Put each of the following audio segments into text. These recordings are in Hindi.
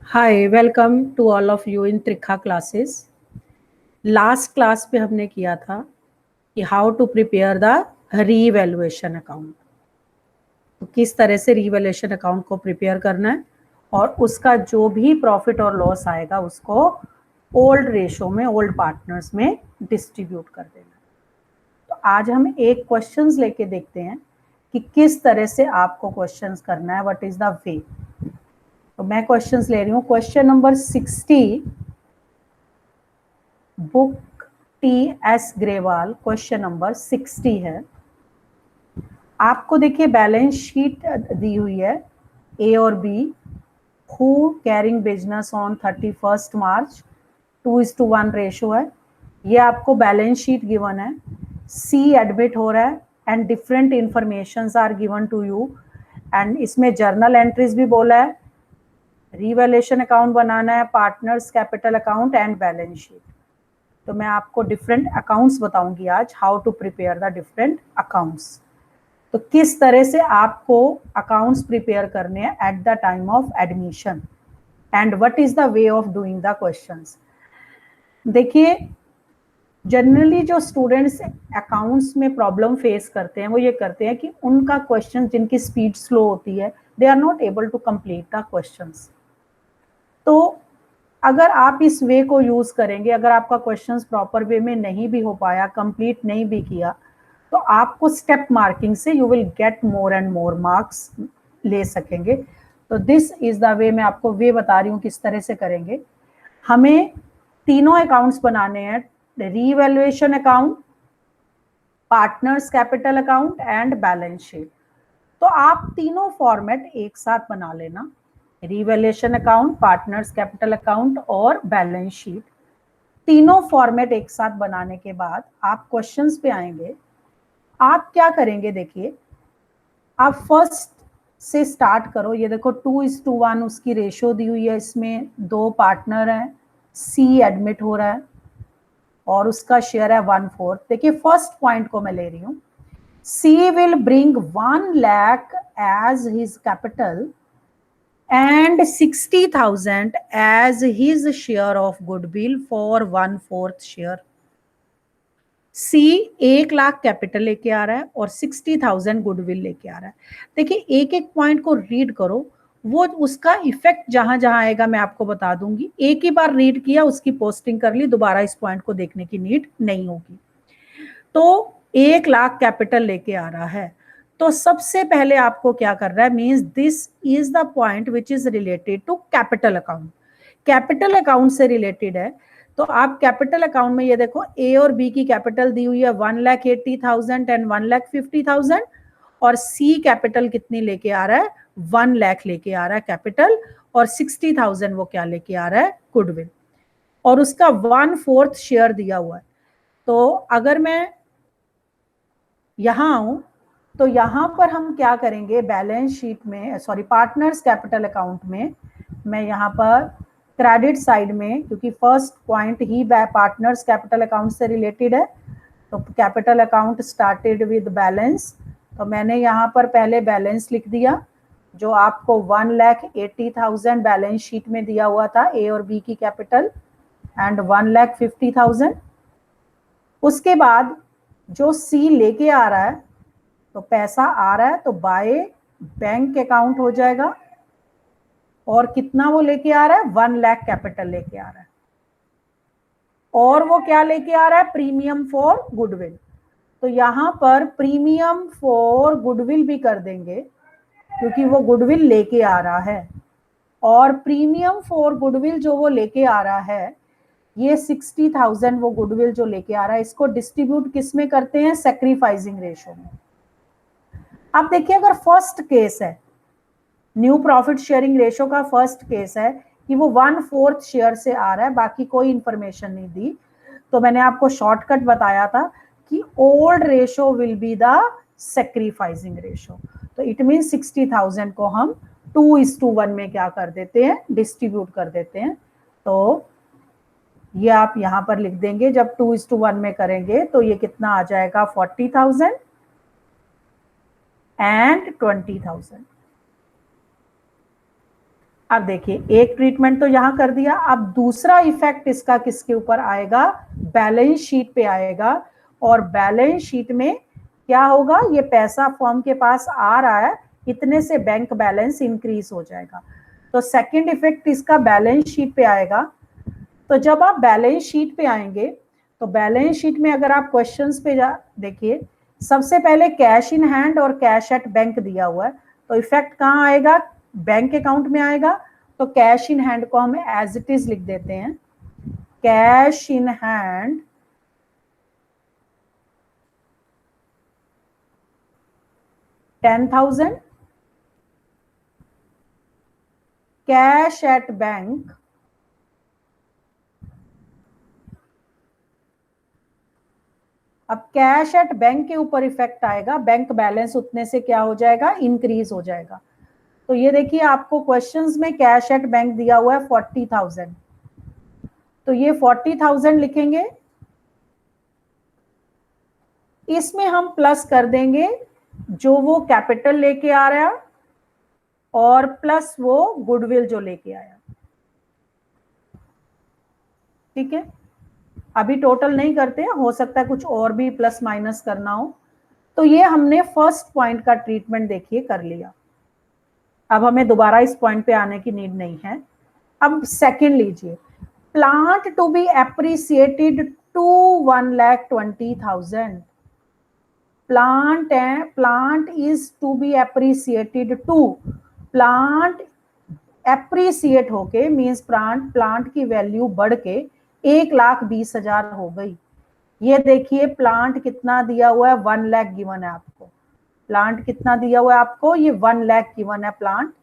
Hi, welcome to all of you in Trikha classes. Last class पे हमने किया था कि how to prepare the revaluation account. तो किस तरह से रीवैल्यूएशन अकाउंट को प्रिपेयर करना है और उसका जो भी प्रॉफिट और लॉस आएगा उसको ओल्ड रेशो में, ओल्ड पार्टनर्स में डिस्ट्रीब्यूट कर देना। तो आज हम एक क्वेश्चंस लेके देखते हैं कि किस तरह से आपको क्वेश्चंस करना है, व्हाट इज द वे। तो मैं क्वेश्चंस ले रही हूँ। Question number 60, book T.S.. Grewal, question number 60 है। आपको देखिए बैलेंस शीट दी हुई है, ए और B, who carrying business on 31 March, 2:1 ratio है। ये आपको बैलेंस शीट गिवन है। सी एडमिट हो रहा है and different informations are given to you. And इसमें जर्नल एंट्रीज भी बोला है, रिवैल्यूएशन अकाउंट बनाना है, partners capital account and balance sheet. तो मैं आपको डिफरेंट अकाउंट्स बताऊंगी आज, how to prepare the different accounts. तो किस तरह से आपको अकाउंट्स प्रिपेयर करने हैं at the time of admission and what is the way of doing the questions. देखिए, जनरली जो स्टूडेंट्स अकाउंट्स में प्रॉब्लम फेस करते हैं वो ये करते हैं कि उनका क्वेश्चन, जिनकी स्पीड स्लो होती है, they are not able to complete the questions. तो अगर आप इस वे को यूज करेंगे, अगर आपका क्वेश्चंस प्रॉपर वे में नहीं भी हो पाया, कंप्लीट नहीं भी किया, तो आपको स्टेप मार्किंग से you will get more and more marks ले सकेंगे। तो दिस इज द वे। मैं आपको वे बता रही हूँ किस तरह से करेंगे। हमें तीनों अकाउंट्स बनाने हैं, revaluation account, partners capital account and balance sheet. तो आप तीनों फॉर्मेट एक साथ बना लेना, revaluation account, partners capital account और बैलेंस शीट। तीनों फॉर्मेट एक साथ बनाने के बाद आप क्वेश्चंस पे आएंगे। आप क्या करेंगे, देखिए, आप फर्स्ट से स्टार्ट करो। ये देखो 2:1 उसकी रेशो दी हुई है, इसमें दो पार्टनर हैं, सी एडमिट हो रहा है और उसका शेयर है 1/4। देखिए, फर्स्ट पॉइंट को मैं ले रही हूँ, she will bring 1 lakh as his capital and 60,000 as his share of goodwill for 1/4 share. C 1 lakh capital लेके आ रहा है और 60,000 गुडविल लेके आ रहा है। देखिए, एक एक पॉइंट को रीड करो, वो उसका इफेक्ट जहां जहां आएगा मैं आपको बता दूंगी। एक ही बार रीड किया, उसकी पोस्टिंग कर ली, दोबारा इस पॉइंट को देखने की नीड नहीं होगी। तो 1 लाख कैपिटल लेके आ रहा है, तो सबसे पहले आपको क्या कर रहा है, means this is the point which is related to capital account. Capital account से रिलेटेड है। तो आप कैपिटल अकाउंट में ये देखो, ए और बी की कैपिटल दी हुई है 1,80,000 एंड 1,50,000 और सी कैपिटल कितनी लेके आ रहा है, 1 लाख लेके आ रहा है कैपिटल और 60,000 वो क्या लेके आ रहा है, गुडविल, और उसका 1/4 शेयर दिया हुआ है। तो अगर मैं यहां आऊं तो यहां पर हम क्या करेंगे, बैलेंस शीट में, सॉरी, पार्टनर्स कैपिटल अकाउंट में, मैं यहां पर क्रेडिट साइड में, क्योंकि फर्स्ट पॉइंट ही पार्टनर्स कैपिटल अकाउंट से रिलेटेड है, तो capital account started with balance. तो मैंने यहाँ पर पहले बैलेंस लिख दिया, जो आपको 1,80,000 बैलेंस शीट में दिया हुआ था, ए और बी की कैपिटल, एंड 1,50,000। उसके बाद जो सी लेके आ रहा है, तो पैसा आ रहा है तो बाय बैंक अकाउंट हो जाएगा, और कितना वो लेके आ रहा है, 1 लाख कैपिटल लेके आ रहा है, और वो क्या लेके आ रहा है, प्रीमियम फॉर गुडविल। तो यहां पर प्रीमियम फॉर गुडविल भी कर देंगे, क्योंकि वो गुडविल लेके आ रहा है, और प्रीमियम फॉर गुडविल जो वो लेके आ रहा है, ये 60,000 वो गुडविल जो लेके आ रहा है, इसको डिस्ट्रीब्यूट किस में करते हैं, सैक्रिफाइसिंग रेशो में। अब देखिए, अगर फर्स्ट केस है, न्यू प्रॉफिट शेयरिंग रेशो का फर्स्ट केस है कि वो 1/4 शेयर से आ रहा है, बाकी कोई इंफॉर्मेशन नहीं दी, तो मैंने आपको शॉर्टकट बताया था कि old ratio will be the sacrificing ratio. तो इट मीन 60,000 को हम 2:1 में क्या कर देते हैं, डिस्ट्रीब्यूट कर देते हैं। तो ये आप यहां पर लिख देंगे, जब 2:1 में करेंगे तो ये कितना आ जाएगा, 40,000 एंड 20,000। अब देखिए एक ट्रीटमेंट तो यहां कर दिया, अब दूसरा इफेक्ट इसका किसके ऊपर आएगा, बैलेंस शीट पे आएगा। और बैलेंस शीट में क्या होगा, ये पैसा फर्म के पास आ रहा है, इतने से बैंक बैलेंस इंक्रीज हो जाएगा। तो सेकंड इफेक्ट इसका बैलेंस शीट पे आएगा। तो जब आप बैलेंस शीट पे आएंगे तो बैलेंस शीट में अगर आप क्वेश्चंस पे जा देखिए, सबसे पहले कैश इन हैंड और कैश एट बैंक दिया हुआ है, तो इफेक्ट कहाँ आएगा, बैंक अकाउंट में आएगा। तो कैश इन हैंड को हम एज इट इज लिख देते हैं, cash in hand 10,000, cash at bank अब कैश एट बैंक के ऊपर इफेक्ट आएगा, बैंक बैलेंस उतने से क्या हो जाएगा, इंक्रीज हो जाएगा। तो ये देखिए आपको क्वेश्चंस में कैश एट बैंक दिया हुआ है 40,000, तो ये 40,000 लिखेंगे, इसमें हम प्लस कर देंगे जो वो कैपिटल लेके आ रहा है और प्लस वो गुडविल जो लेके आया। ठीक है, अभी टोटल नहीं करते, हो सकता है कुछ और भी प्लस माइनस करना हो। तो ये हमने फर्स्ट पॉइंट का ट्रीटमेंट देखिए कर लिया, अब हमें दोबारा इस पॉइंट पे आने की नीड नहीं है। अब सेकंड लीजिए, plant to be appreciated to 1,20,000, plant is to be appreciated to, plant appreciate होके मीन्स प्लांट की वैल्यू बढ़ के 1,20,000 हो गई। ये देखिए प्लांट कितना दिया हुआ है, 1 लाख गिवन है आपको, प्लांट कितना दिया हुआ है आपको, ये 1 लाख गिवन है प्लांट,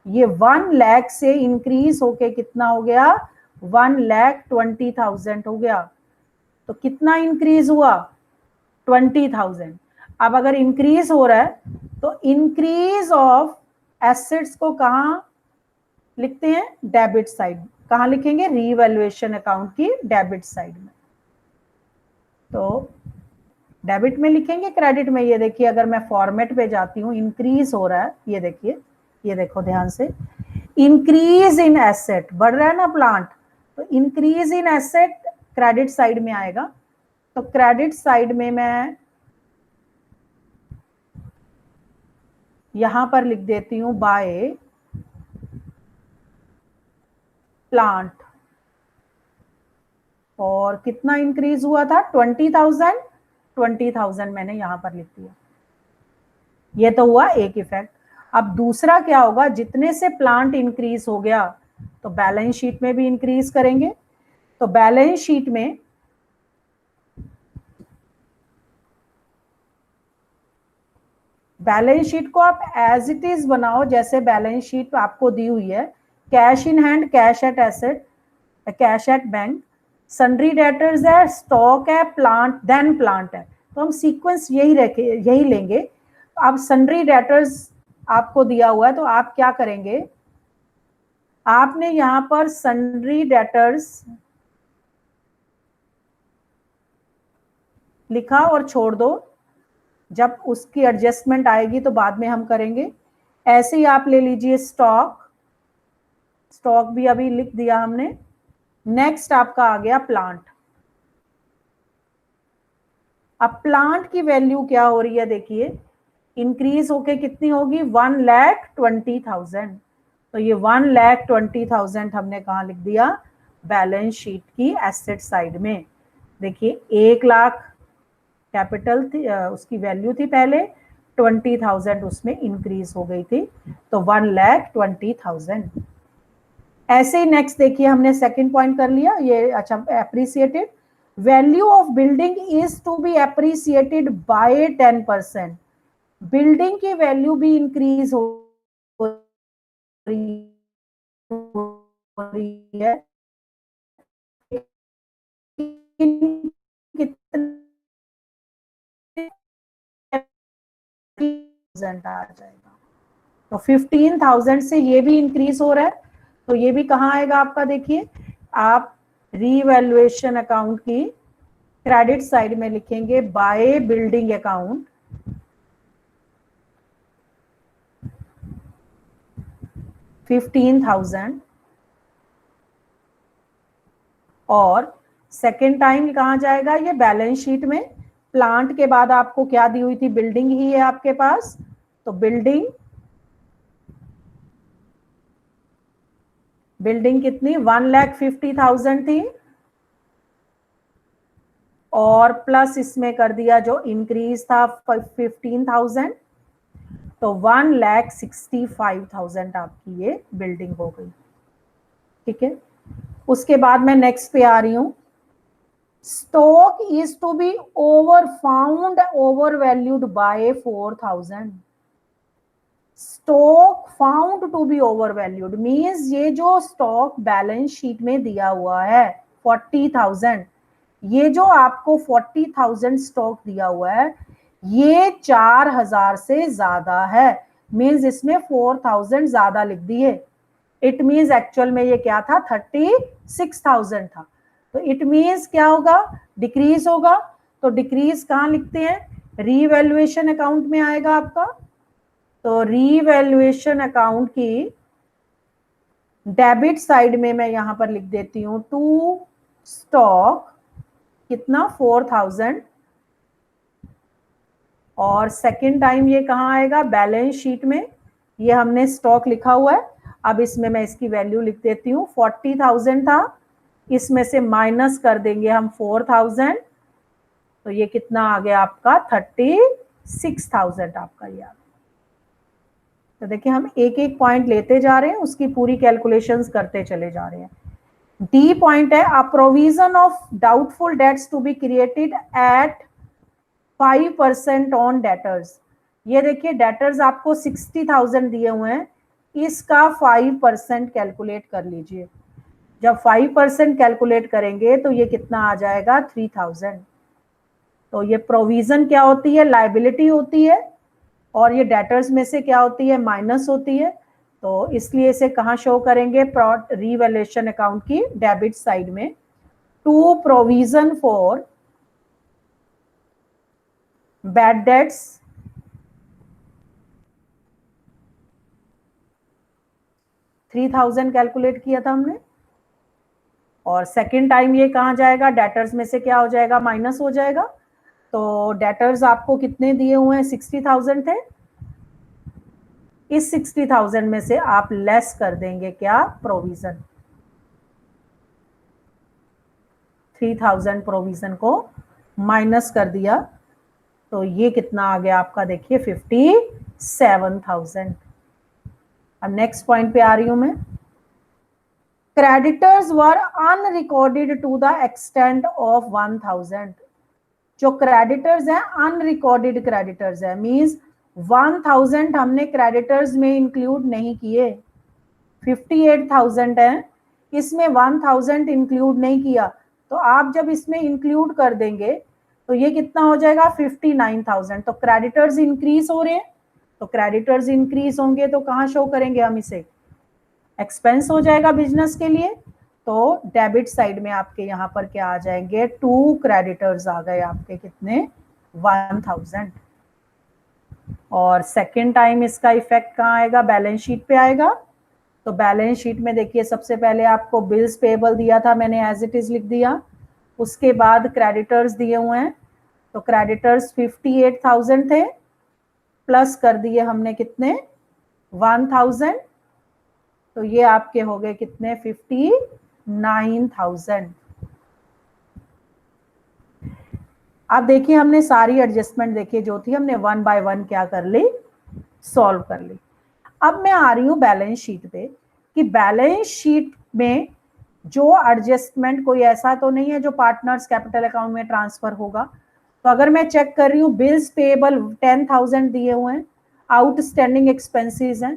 ये 1 लाख से इंक्रीज होके कितना हो गया, 1,20,000 हो गया। तो कितना इंक्रीज हुआ, 20,000। अब अगर इंक्रीज हो रहा है तो इंक्रीज ऑफ एसेट्स को कहां लिखते हैं, डेबिट साइड। कहां लिखेंगे, रीवैल्यूएशन अकाउंट की डेबिट साइड में। तो डेबिट में लिखेंगे, क्रेडिट में। ये देखिए अगर मैं फॉर्मेट पे जाती हूँ, इंक्रीज हो रहा है, ये देखिए, ये देखो ध्यान से, इंक्रीज इन एसेट, बढ़ रहा है ना प्लांट, तो increase in asset credit side में आएगा। तो क्रेडिट साइड में मैं यहां पर लिख देती हूं बाय प्लांट, और कितना इंक्रीज हुआ था, 20,000, 20,000 मैंने यहां पर लिख दिया। ये तो हुआ एक इफेक्ट। अब दूसरा क्या होगा, जितने से प्लांट इंक्रीज हो गया तो बैलेंस शीट में भी इंक्रीज करेंगे। तो बैलेंस शीट में को आप एज इट इज बनाओ, जैसे बैलेंस शीट आपको दी हुई है, cash in hand, cash at asset, cash at bank, sundry debtors है, स्टॉक है, प्लांट, देन प्लांट है। तो हम सीक्वेंस यही लेंगे। अब सन्ड्री डेटर्स आपको दिया हुआ है, तो आप क्या करेंगे, आपने यहां पर सन्ड्री डेटर्स लिखा और छोड़ दो, जब उसकी एडजस्टमेंट आएगी तो बाद में हम करेंगे। ऐसे ही आप ले लीजिए स्टॉक, स्टॉक भी अभी लिख दिया हमने। नेक्स्ट आपका आ गया प्लांट। अब प्लांट की वैल्यू क्या हो रही है, देखिए इंक्रीज होके कितनी होगी, 1,20,000। तो ये 1,20,000 हमने कहा लिख दिया, बैलेंस शीट की एसेट साइड में। देखिए 1 लाख कैपिटल थी, उसकी वैल्यू थी पहले, 20,000 उसमें इंक्रीज हो गई थी, तो 1,20,000। ऐसे ही नेक्स्ट देखिए, हमने सेकंड पॉइंट कर लिया ये, अच्छा appreciated, value of building is to be appreciated by 10%, building की वैल्यू भी इंक्रीज हो रही है, आ जाएगा। तो 15,000 से ये भी इंक्रीज हो रहा है, तो ये भी कहाँ आएगा आपका, देखिए आप रीवैल्यूएशन अकाउंट की क्रेडिट साइड में लिखेंगे बाय बिल्डिंग अकाउंट, 15,000 और सेकेंड टाइम कहाँ जाएगा ये बैलेंस शीट में। प्लांट के बाद आपको क्या दी हुई थी, बिल्डिंग ही है आपके पास, तो बिल्डिंग कितनी 1,50,000 थी और प्लस इसमें कर दिया जो इंक्रीज था 15,000, तो 1,65,000 आपकी ये बिल्डिंग हो गई। ठीक है, उसके बाद मैं नेक्स्ट पे आ रही हूं। Stock is to be over valued by 4,000। Stock found to be over valued means ये जो स्टॉक बैलेंस शीट में दिया हुआ है 40,000, ये जो आपको 40,000 स्टॉक दिया हुआ है ये 4,000 से ज्यादा है, मीन्स इसमें 4,000 ज्यादा लिख दिए। इट मीन्स एक्चुअल में ये क्या था 36,000 था, तो इट मीन्स क्या होगा, डिक्रीज होगा। तो डिक्रीज कहाँ लिखते हैं, रीवैल्यूएशन अकाउंट में आएगा आपका। तो रीवैल्यूएशन अकाउंट की डेबिट साइड में मैं यहां पर लिख देती हूं टू स्टॉक कितना 4,000 और सेकेंड टाइम ये कहाँ आएगा बैलेंस शीट में, ये हमने स्टॉक लिखा हुआ है। अब इसमें मैं इसकी वैल्यू लिख देती हूँ 40,000 था, इसमें से माइनस कर देंगे हम 4,000, तो ये कितना आ गया आपका 36,000 आपका ये। तो देखिए हम एक एक पॉइंट लेते जा रहे हैं, उसकी पूरी कैलकुलेशंस करते चले जा रहे हैं। डी पॉइंट है, a provision of doubtful debts to be created at 5% on debtors. ये देखिए डेटर्स आपको 60,000 दिए हुए हैं, इसका 5% कैलकुलेट कर लीजिए। जब 5% कैलकुलेट करेंगे तो ये कितना आ जाएगा 3,000। तो ये प्रोविजन क्या होती है, लाइबिलिटी होती है, और ये डेटर्स में से क्या होती है, माइनस होती है। तो इसलिए इसे कहाँ शो करेंगे, रीवैल्यूएशन अकाउंट की डेबिट साइड में to provision for bad debts $3,000 calculate किया था हमने, और सेकेंड टाइम ये कहाँ जाएगा, डेटर्स में से क्या हो जाएगा, माइनस हो जाएगा। तो डेटर्स आपको कितने दिए हुए हैं 60,000 थे, इस 60,000 में से आप लेस कर देंगे क्या, प्रोविजन। 3,000 प्रोविजन को माइनस कर दिया, तो ये कितना आ गया आपका, देखिए 57,000। अब नेक्स्ट पॉइंट पे आ रही हूं मैं। Creditors were unrecorded to the extent of 1,000। जो क्रेडिटर्स हैं अनरिकॉर्डेड क्रेडिटर्स है, मींस 1,000 हमने क्रेडिटर्स में इंक्लूड नहीं किए, 58,000 है, इसमें 1,000 इंक्लूड नहीं किया। तो आप जब इसमें इंक्लूड कर देंगे तो ये कितना हो जाएगा 59,000। तो क्रेडिटर्स इंक्रीज हो रहे हैं, तो क्रेडिटर्स इंक्रीज होंगे तो कहाँ शो करेंगे हम इसे, एक्सपेंस हो जाएगा बिजनेस के लिए। तो डेबिट साइड में आपके यहाँ पर क्या आ जाएंगे, टू क्रेडिटर्स आ गए आपके कितने 1,000। और सेकेंड टाइम इसका इफेक्ट कहाँ आएगा, बैलेंस शीट पे आएगा। तो बैलेंस शीट में देखिए सबसे पहले आपको बिल्स पेबल दिया था, मैंने एज इट इज लिख दिया। उसके बाद क्रेडिटर्स दिए हुए हैं, तो क्रेडिटर्स 58,000 थे, प्लस कर दिए हमने कितने 1,000, तो ये आपके हो गए कितने 59,000। अब देखिए हमने सारी एडजस्टमेंट देखिए जो थी हमने वन बाय वन क्या कर ली, सॉल्व कर ली। अब मैं आ रही हूं बैलेंस शीट पे कि बैलेंस शीट में जो एडजस्टमेंट कोई ऐसा तो नहीं है जो पार्टनर्स कैपिटल अकाउंट में ट्रांसफर होगा। तो अगर मैं चेक कर रही हूँ बिल्स पेबल 10,000 दिए हुए हैं, आउटस्टैंडिंग एक्सपेंसेस हैं,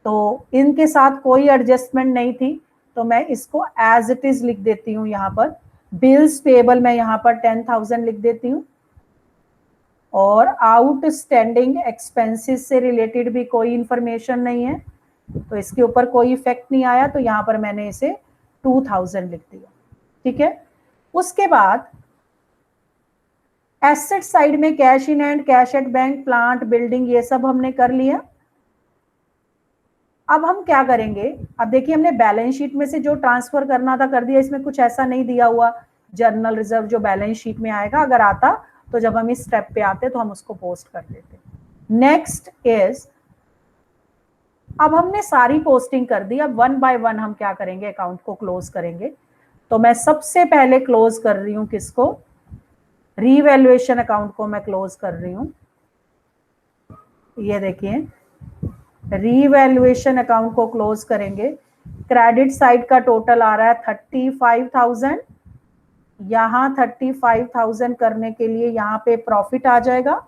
तो इनके साथ कोई एडजस्टमेंट नहीं थी, तो मैं इसको एज इट इज लिख देती हूँ यहाँ पर। बिल्स पेबल मैं यहाँ पर 10,000 लिख देती हूँ, और आउटस्टैंडिंग एक्सपेंसेस से रिलेटेड भी कोई इंफॉर्मेशन नहीं है, तो इसके ऊपर कोई इफेक्ट नहीं आया, तो यहाँ पर मैंने इसे 2,000 लिख दिया। ठीक है, उसके बाद एसेट साइड में cash in hand, cash at bank, plant, building, ये सब हमने कर लिया। अब हम क्या करेंगे, अब देखिए हमने बैलेंस शीट में से जो ट्रांसफर करना था कर दिया, इसमें कुछ ऐसा नहीं दिया हुआ जर्नल रिजर्व जो बैलेंस शीट में आएगा, अगर आता तो जब हम इस स्टेप पे आते तो हम उसको पोस्ट कर देते। नेक्स्ट इज, अब हमने सारी पोस्टिंग कर दी, अब वन बाय वन हम क्या करेंगे, अकाउंट को क्लोज करेंगे। तो मैं सबसे पहले क्लोज कर रही हूं किसको, रीवैल्यूएशन अकाउंट को मैं क्लोज कर रही हूं। ये देखिए रीवैल्यूएशन अकाउंट को क्लोज करेंगे। क्रेडिट साइड का टोटल आ रहा है 35,000, यहां 35,000 करने के लिए यहां पे प्रॉफिट आ जाएगा,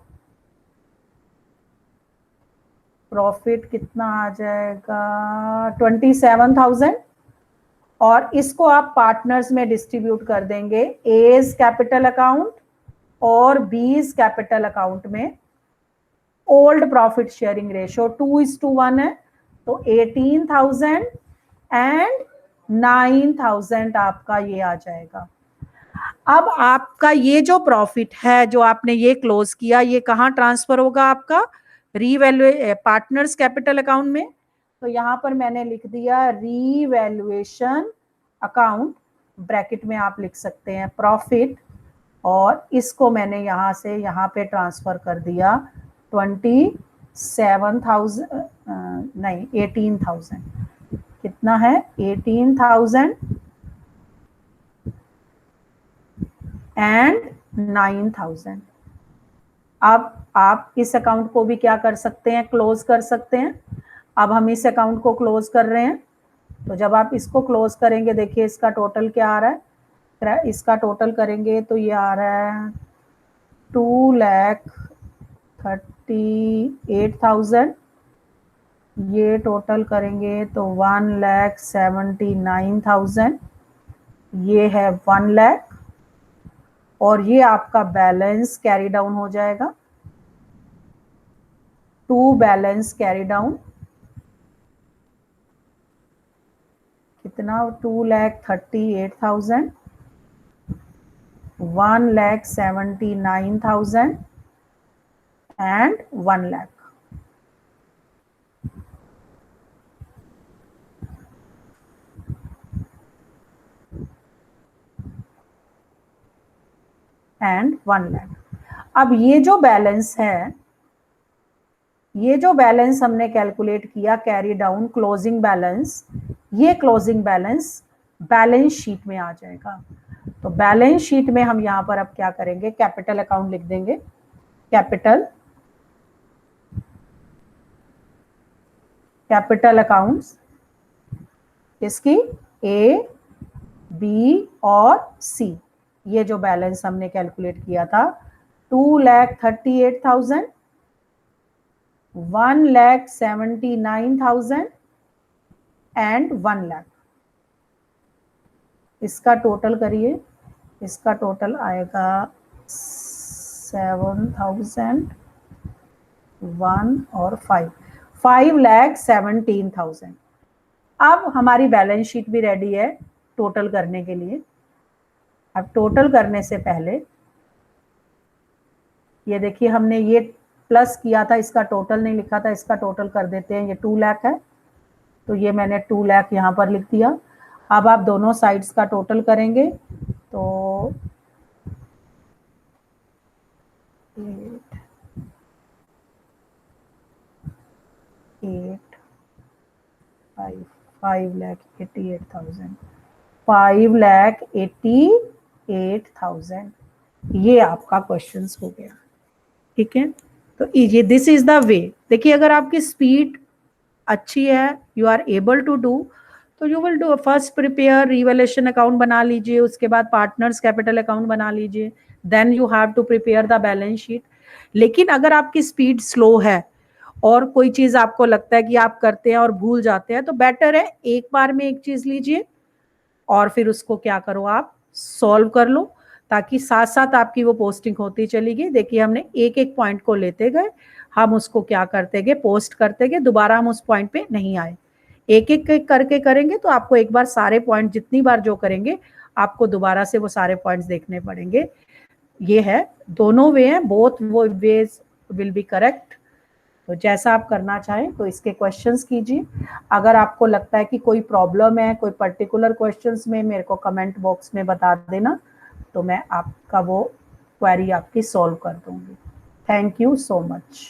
प्रॉफिट कितना आ जाएगा 27,000, और इसको आप पार्टनर्स में डिस्ट्रीब्यूट कर देंगे, एज कैपिटल अकाउंट और बीज कैपिटल अकाउंट में। ओल्ड प्रॉफिट शेयरिंग रेशियो 2:1 है, तो 18,000 एंड 9,000 आपका ये आ जाएगा। अब आपका ये जो प्रॉफिट है जो आपने ये क्लोज किया, ये कहाँ ट्रांसफर होगा आपका, रीवैल्यू पार्टनर्स कैपिटल अकाउंट में। तो यहां पर मैंने लिख दिया रीवैल्यूएशन अकाउंट, ब्रैकेट में आप लिख सकते हैं प्रॉफिट, और इसको मैंने यहां से यहां पे ट्रांसफर कर दिया 27,000 नहीं 18,000, कितना है 18,000 एंड 9,000। अब आप इस अकाउंट को भी क्या कर सकते हैं, क्लोज कर सकते हैं। अब हम इस अकाउंट को क्लोज कर रहे हैं, तो जब आप इसको क्लोज करेंगे देखिए इसका टोटल क्या आ रहा है, इसका टोटल करेंगे तो ये आ रहा है 2,38,000, ये टोटल करेंगे तो 1,79,000, ये है 1 लाख, और ये आपका बैलेंस कैरी डाउन हो जाएगा, टू बैलेंस कैरी डाउन कितना 2,38,000, 1,79,000 एंड 1 लाख। एंड 1 लाख। अब ये जो बैलेंस है, ये जो बैलेंस हमने कैलकुलेट किया कैरी डाउन क्लोजिंग बैलेंस, ये क्लोजिंग बैलेंस बैलेंस शीट में आ जाएगा। तो बैलेंस शीट में हम यहां पर अब क्या करेंगे, कैपिटल अकाउंट लिख देंगे, कैपिटल अकाउंट्स इसकी ए बी और सी, ये जो बैलेंस हमने कैलकुलेट किया था 2,38,000, 1,79,000 एंड 1 लाख। इसका टोटल करिए, इसका टोटल आएगा 7,001 और 5,17,000। अब हमारी बैलेंस शीट भी रेडी है टोटल करने के लिए। अब टोटल करने से पहले ये देखिए हमने ये प्लस किया था, इसका टोटल नहीं लिखा था, इसका टोटल कर देते हैं, ये 2 लाख है, तो ये मैंने 2 लाख यहाँ पर लिख दिया। अब आप दोनों साइड्स का टोटल करेंगे तो 5,88,000, 5,88,000, ये आपका क्वेश्चन हो गया। ठीक है, तो ये दिस इज द वे। देखिए अगर आपकी स्पीड अच्छी है, you are able to do, तो you will do first prepare revaluation account बना लीजिए, उसके बाद पार्टनर्स कैपिटल अकाउंट बना लीजिए, then you have to prepare the balance sheet. लेकिन अगर आपकी स्पीड स्लो है और कोई चीज आपको लगता है कि आप करते हैं और भूल जाते हैं, तो बेटर है एक बार में एक चीज लीजिए और फिर उसको क्या करो आप सॉल्व कर लो, ताकि साथ साथ आपकी वो पोस्टिंग होती चली गई। देखिए हमने एक एक पॉइंट को लेते गए, हम उसको क्या करते गए, पोस्ट करते गए, दोबारा हम उस पॉइंट पे नहीं आए। एक एक करके करेंगे तो आपको एक बार सारे पॉइंट जितनी बार जो करेंगे आपको दोबारा से वो सारे पॉइंट्स देखने पड़ेंगे। ये है, दोनों वे हैं, बोथ वो वेज विल बी करेक्ट। तो जैसा आप करना चाहें तो इसके क्वेश्चंस कीजिए। अगर आपको लगता है कि कोई प्रॉब्लम है कोई पर्टिकुलर क्वेश्चंस में, मेरे को कमेंट बॉक्स में बता देना, तो मैं आपका वो क्वेरी आपकी सॉल्व कर दूंगी। Thank you so much.